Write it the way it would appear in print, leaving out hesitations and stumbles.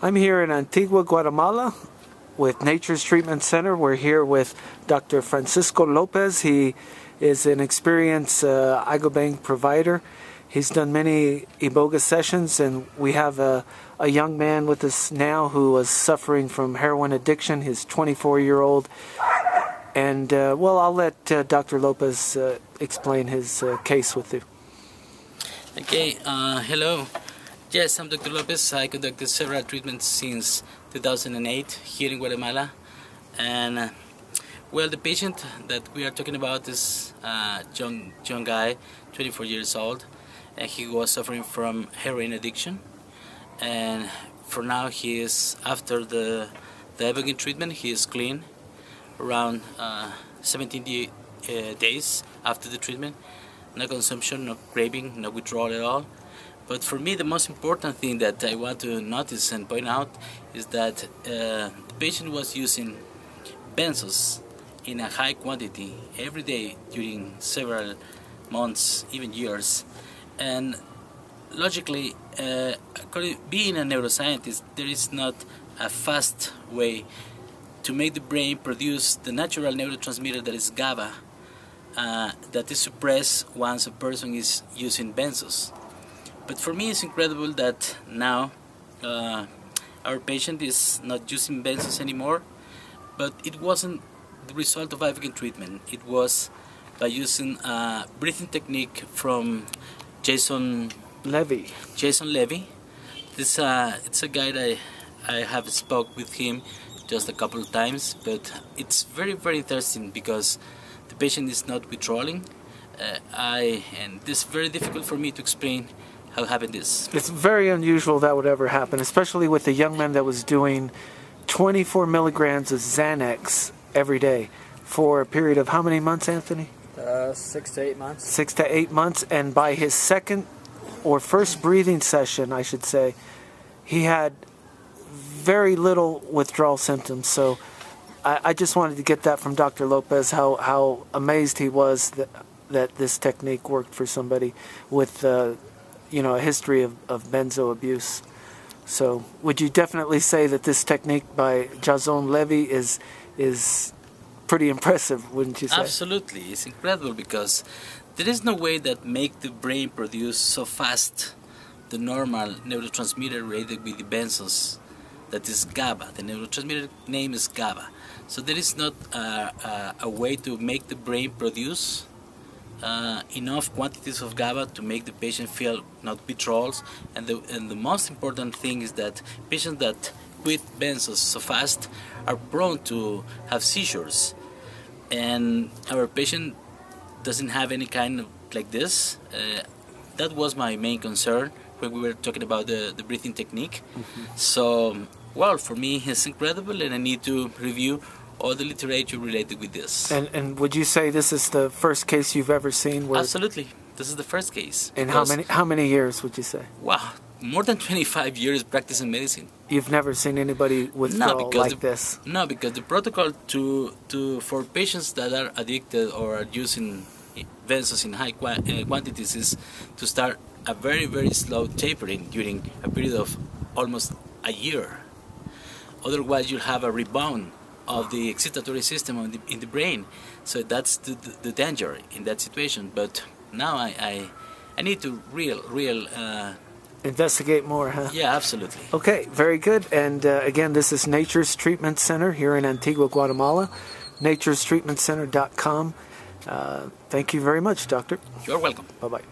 I'm here in Antigua, Guatemala with Nature's Treatment Center. We're here with Dr. Francisco Lopez. He is an experienced ibogaine provider. He's done many iboga sessions, and we have a young man with us now who was suffering from heroin addiction. He's 24-year-old. And, I'll let Dr. Lopez explain his case with you. Okay, hello. Yes, I'm Dr. Lopez. I conducted several treatments since 2008 here in Guatemala. And, the patient that we are talking about is a young guy, 24 years old. And he was suffering from heroin addiction. And for now, he is, after the ibogaine treatment, he is clean. Around 17 days after the treatment. No consumption, no craving, no withdrawal at all. But for me, the most important thing that I want to notice and point out is that the patient was using benzos in a high quantity every day during several months, even years. And logically, being a neuroscientist, there is not a fast way to make the brain produce the natural neurotransmitter that is GABA, that is suppressed once a person is using benzos. But for me, it's incredible that now our patient is not using benzos anymore, but it wasn't the result of ibogaine treatment. It was by using a breathing technique from Jaazon Levi. Jaazon Levi. It's a guy that I have spoke with him just a couple of times, but it's very, very interesting because the patient is not withdrawing. And it's very difficult for me to explain how happened this. It's very unusual that would ever happen, especially with a young man that was doing 24 milligrams of Xanax every day for a period of how many months, Anthony? 6 to 8 months. 6 to 8 months, and by his second or first breathing session, I should say, he had very little withdrawal symptoms. So I just wanted to get that from Dr. Lopez, how amazed he was that this technique worked for somebody with a history of benzo abuse. So would you definitely say that this technique by Jaazon Levi is pretty impressive, wouldn't you say? Absolutely. It's incredible because there is no way that make the brain produce so fast the normal neurotransmitter related with the benzos, that is GABA. The neurotransmitter name is GABA. So there is not a way to make the brain produce enough quantities of GABA to make the patient feel not withdrawals. And the most important thing is that patients that quit benzos so fast are prone to have seizures. And our patient doesn't have any kind of like this. That was my main concern when we were talking about the breathing technique. Mm-hmm. So, for me, it's incredible, and I need to review all the literature related with this. And would you say this is the first case you've ever seen? Where Absolutely, this is the first case. And how many years would you say? Wow, more than 25 years practicing medicine. You've never seen anybody withdraw like this? No, because the protocol for patients that are addicted or are using benzos in high quantities is to start a very, very slow tapering during a period of almost a year. Otherwise, you'll have a rebound of the excitatory system in the brain. So that's the danger in that situation. But now I need to investigate more, huh? Yeah, absolutely. Okay, very good. And again, this is Nature's Treatment Center here in Antigua, Guatemala. Nature'sTreatmentCenter.com. Thank you very much, Doctor. You're welcome. Bye-bye.